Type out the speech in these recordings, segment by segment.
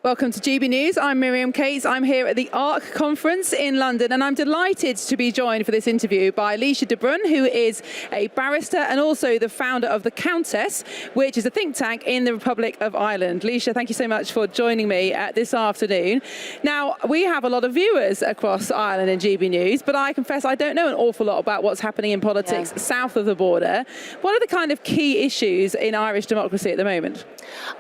Welcome to GB News. I'm Miriam Cates. I'm here at the ARC conference in London, and I'm delighted to be joined for this interview by Laoise de Brún, who is a barrister and also the founder of The Countess, which is a think tank in the Republic of Ireland. Laoise, thank you so much for joining me this afternoon. Now, we have a lot of viewers across Ireland in GB News, but I confess I don't know an awful lot about what's happening in politics south of the border. What are the kind of key issues in Irish democracy at the moment?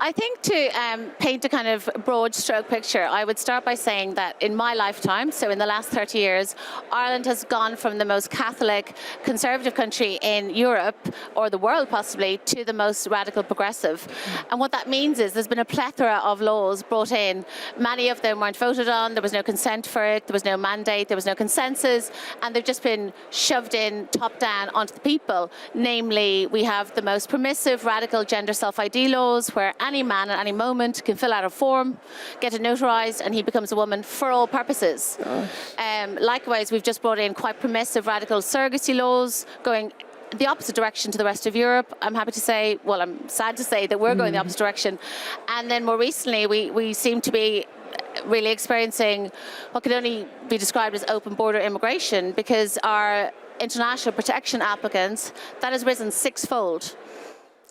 I think to paint a kind of broad stroke picture, I would start by saying that in my lifetime, so in the last 30 years, Ireland has gone from the most Catholic, conservative country in Europe, or the world possibly, to the most radical progressive. And what that means is there's been a plethora of laws brought in. Many of them weren't voted on, there was no consent for it, there was no mandate, there was no consensus, and they've just been shoved in top down onto the people. Namely, we have the most permissive, radical gender self-ID laws, where any man at any moment can fill out a form, get it notarized, and he becomes a woman for all purposes. Likewise, we've just brought in quite permissive, radical surrogacy laws, going the opposite direction to the rest of Europe. I'm happy to say, well, I'm sad to say that we're going the opposite direction. And then more recently, we seem to be really experiencing what can only be described as open border immigration, because our international protection applicants, that has risen sixfold.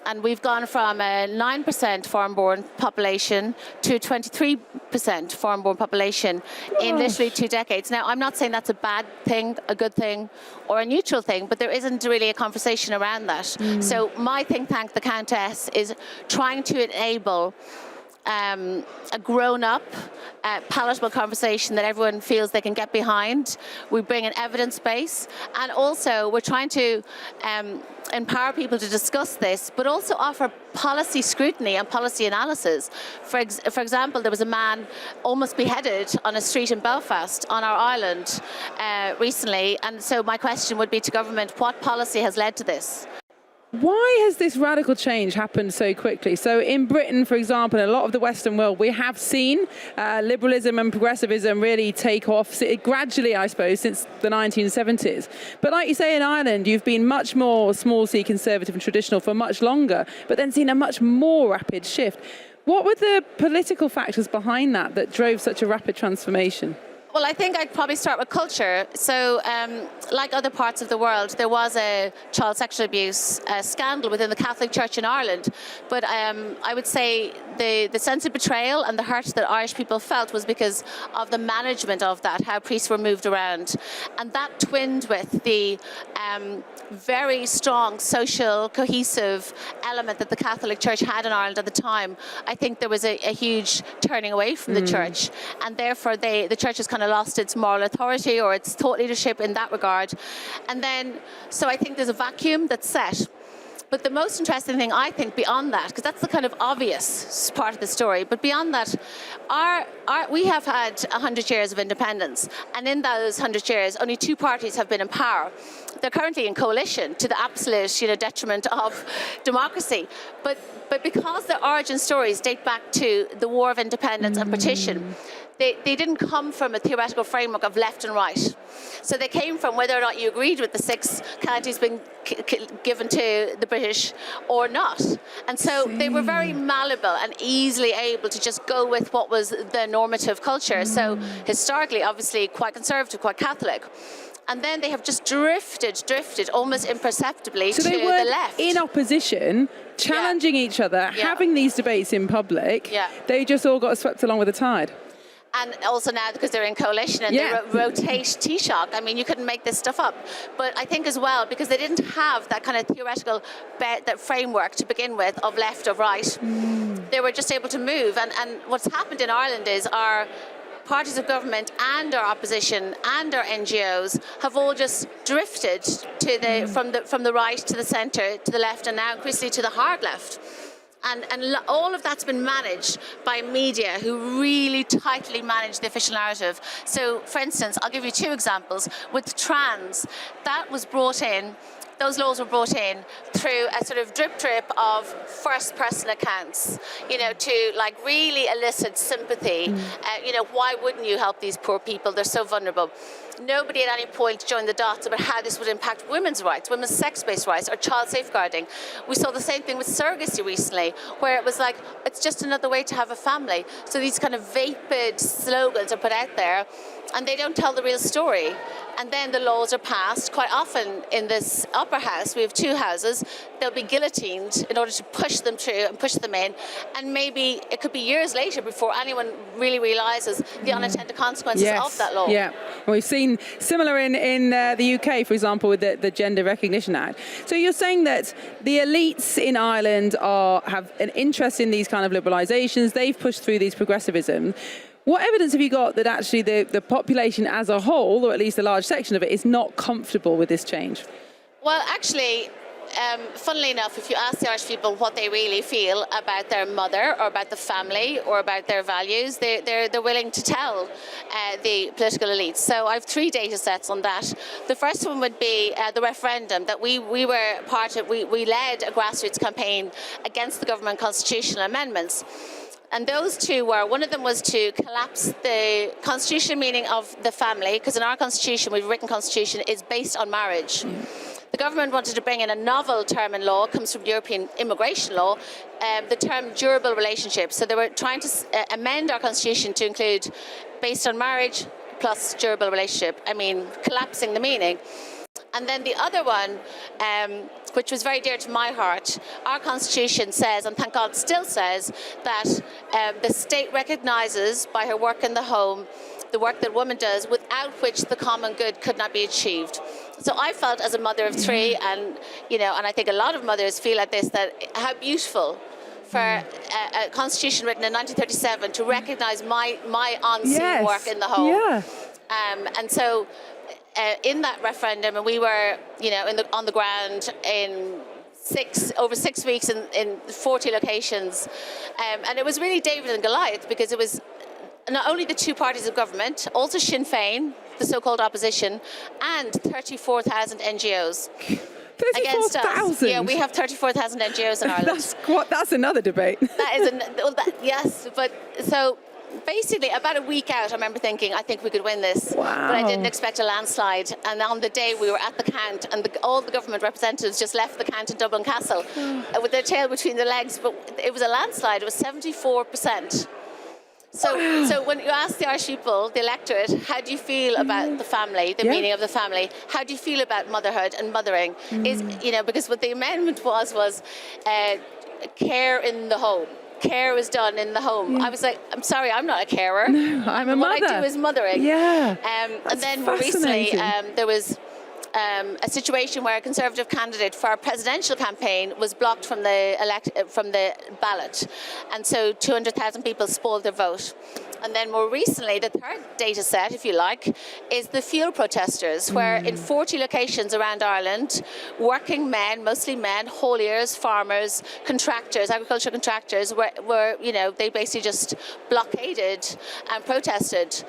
And we've gone from a 9% foreign-born population to 23% foreign-born population in literally 2 decades. Now, I'm not saying that's a bad thing, a good thing, or a neutral thing, but there isn't really a conversation around that. So my think tank, The Countess, is trying to enable a grown-up, palatable conversation that everyone feels they can get behind. We bring an evidence base, and also we're trying to empower people to discuss this, but also offer policy scrutiny and policy analysis. For example, there was a man almost beheaded on a street in Belfast on our island recently, and so my question would be to government, what policy has led to this? Why has this radical change happened so quickly? So in Britain, for example, in a lot of the Western world, we have seen liberalism and progressivism really take off gradually, I suppose, since the 1970s. But like you say, in Ireland, you've been much more small c conservative and traditional for much longer, but then seen a much more rapid shift. What were the political factors behind that drove such a rapid transformation? Well, I think I'd probably start with culture. So, like other parts of the world, there was a child sexual abuse scandal within the Catholic Church in Ireland. But I would say the sense of betrayal and the hurt that Irish people felt was because of the management of that, how priests were moved around. And that twinned with the very strong social cohesive element that the Catholic Church had in Ireland at the time. I think there was a huge turning away from the church, and therefore the church has kind of lost its moral authority or its thought leadership in that regard. And then, so I think there's a vacuum that's set. But the most interesting thing, I think, beyond that, because that's the kind of obvious part of the story, but beyond that, we have had 100 years of independence, and in those 100 years, only 2 parties have been in power. They're currently in coalition to the absolute, detriment of democracy. But because their origin stories date back to the War of Independence and partition, they didn't come from a theoretical framework of left and right. So they came from whether or not you agreed with the 6 counties being given to the British or not. And so they were very malleable and easily able to just go with what was the normative culture. So historically, obviously, quite conservative, quite Catholic. And then they have just drifted almost imperceptibly to the left. In opposition, challenging each other, having these debates in public. They just all got swept along with the tide. And also now, because they're in coalition and they rotate Taoiseach, I mean, you couldn't make this stuff up. But I think as well, because they didn't have that kind of theoretical that framework to begin with of left, of right, they were just able to move. And what's happened in Ireland is our parties of government and our opposition and our NGOs have all just drifted to from the right to the centre, to the left, and now increasingly to the hard left. And all of that's been managed by media who really tightly manage the official narrative. So, for instance, I'll give you 2 examples. With trans, that was brought in, those laws were brought in through a sort of drip of first-person accounts, to like really elicit sympathy. Why wouldn't you help these poor people? They're so vulnerable. nobody at any point joined the dots about how this would impact women's rights, women's sex-based rights, or child safeguarding. We saw the same thing with surrogacy recently, where it was like, it's just another way to have a family. So these kind of vapid slogans are put out there, and they don't tell the real story. And then the laws are passed. Quite often in this upper house, we have two houses, they'll be guillotined in order to push them through and push them in. And maybe it could be years later before anyone really realises the unintended consequences of that law. Yeah, and we've seen similar in the UK, for example, with the Gender Recognition Act. So you're saying that the elites in Ireland have an interest in these kind of liberalisations. They've pushed through these progressivism. What evidence have you got that actually the population as a whole, or at least a large section of it, is not comfortable with this change? Well, actually, funnily enough, if you ask the Irish people what they really feel about their mother or about the family or about their values, they're willing to tell the political elites. So I have 3 data sets on that. The first one would be the referendum that we were part of. We led a grassroots campaign against the government constitutional amendments. And those two were, one of them was to collapse the constitutional meaning of the family, because in our constitution, we've written constitution, is based on marriage. The government wanted to bring in a novel term in law, comes from European immigration law, the term durable relationship. So they were trying to amend our constitution to include based on marriage plus durable relationship. I mean, collapsing the meaning. And then the other one, which was very dear to my heart, our constitution says, and thank God still says, that the state recognises by her work in the home the work that a woman does, without which the common good could not be achieved. So I felt, as a mother of 3, and and I think a lot of mothers feel like this, that how beautiful for a constitution written in 1937 to recognise my on-scene work in the home. Yeah. And so in that referendum, and we were, on the ground in over 6 weeks in 40 locations, and it was really David and Goliath, because it was not only the two parties of government, also Sinn Féin, the so-called opposition, and 34,000 NGOs. 34,000? Yeah, we have 34,000 NGOs in Ireland. That's another debate. That is, yes, but so basically about a week out, I remember thinking, I think we could win this. Wow. But I didn't expect a landslide. And on the day we were at the count, and all the government representatives just left the count in Dublin Castle with their tail between their legs. But it was a landslide. It was 74%. So when you ask the Irish people, the electorate, how do you feel about the family, the meaning of the family? How do you feel about motherhood and mothering? Because what the amendment was care in the home. Care was done in the home. I was like, I'm sorry, I'm not a carer. No, I'm a mother. What I do is mothering. Yeah. And then more recently, there was a situation where a Conservative candidate for our presidential campaign was blocked from the ballot, and so 200,000 people spoiled their vote. And then more recently, the third data set, if you like, is the fuel protesters, where in 40 locations around Ireland, working men, mostly men, hauliers, farmers, contractors, agricultural contractors, were they basically just blockaded and protested.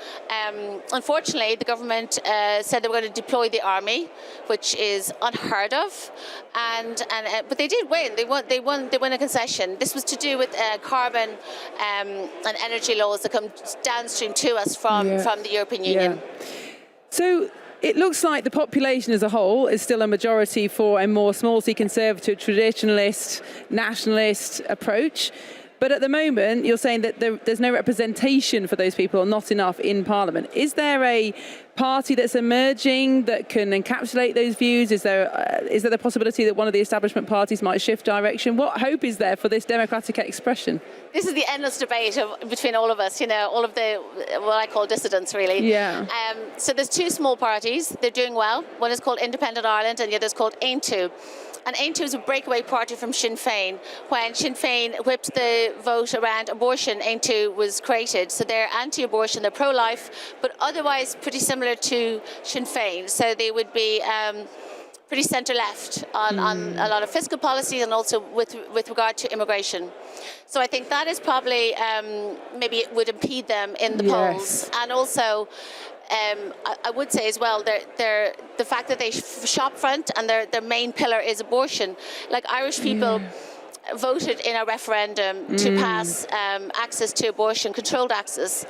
Unfortunately, the government said they were going to deploy the army, which is unheard of, but they did win. They won a concession. This was to do with carbon and energy laws that come downstream to us from the European Union. So it looks like the population as a whole is still a majority for a more small c conservative, traditionalist, nationalist approach. But at the moment, you're saying that there's no representation for those people, or not enough in Parliament. Is there a party that's emerging that can encapsulate those views? Is there the possibility that one of the establishment parties might shift direction? What hope is there for this democratic expression? This is the endless debate between all of us, all of the, what I call dissidents, really. Yeah. So there's 2 small parties. They're doing well. One is called Independent Ireland, and the other is called Aontú. And Aontú is a breakaway party from Sinn Féin. When Sinn Féin whipped the vote around abortion, Aontú was created. So they're anti-abortion, they're pro-life, but otherwise pretty similar to Sinn Féin. So they would be pretty centre-left on a lot of fiscal policies, and also with regard to immigration. So I think that is probably, maybe it would impede them in the polls. And also, I would say as well, the fact that they shop front and their main pillar is abortion. Like Irish people voted in a referendum to pass access to abortion, controlled access.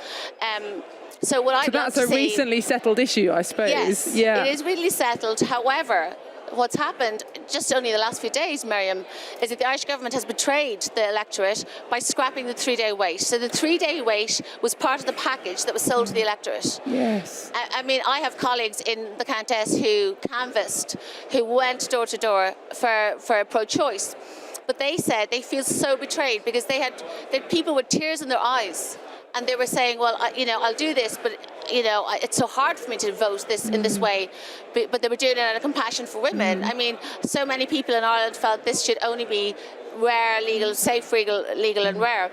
So what I'd love that's to a see, recently settled issue, I suppose. yes, Yeah. it is really settled. However, what's happened just only the last few days, Miriam, is that the Irish government has betrayed the electorate by scrapping the 3-day wait. So the 3-day wait was part of the package that was sold to the electorate. Yes. I mean, I have colleagues in the Countess who canvassed, who went door to door for pro-choice. But they said they feel so betrayed because they had people with tears in their eyes. And they were saying, well, I'll do this, but, it's so hard for me to vote in this way. But they were doing it out of compassion for women. I mean, so many people in Ireland felt this should only be rare, legal, safe, legal and rare.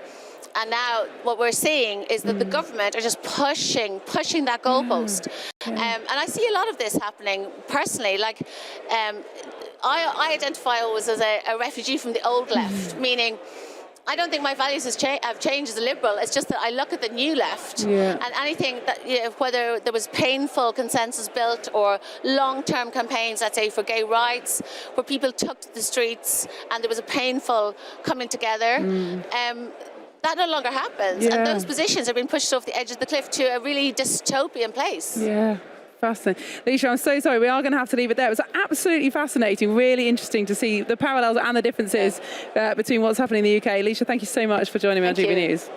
And now what we're seeing is that the government are just pushing that goalpost. And I see a lot of this happening personally. Like, I identify always as a refugee from the old left, meaning I don't think my values have changed as a liberal. It's just that I look at the new left, and anything that, whether there was painful consensus built or long-term campaigns, let's say for gay rights, where people took to the streets and there was a painful coming together, that no longer happens. And those positions are being pushed off the edge of the cliff to a really dystopian place. Yeah. Fascinating. Laoise, I'm so sorry, we are going to have to leave it there. It was absolutely fascinating, really interesting to see the parallels and the differences between what's happening in the UK. Laoise, thank you so much for joining me on GB News.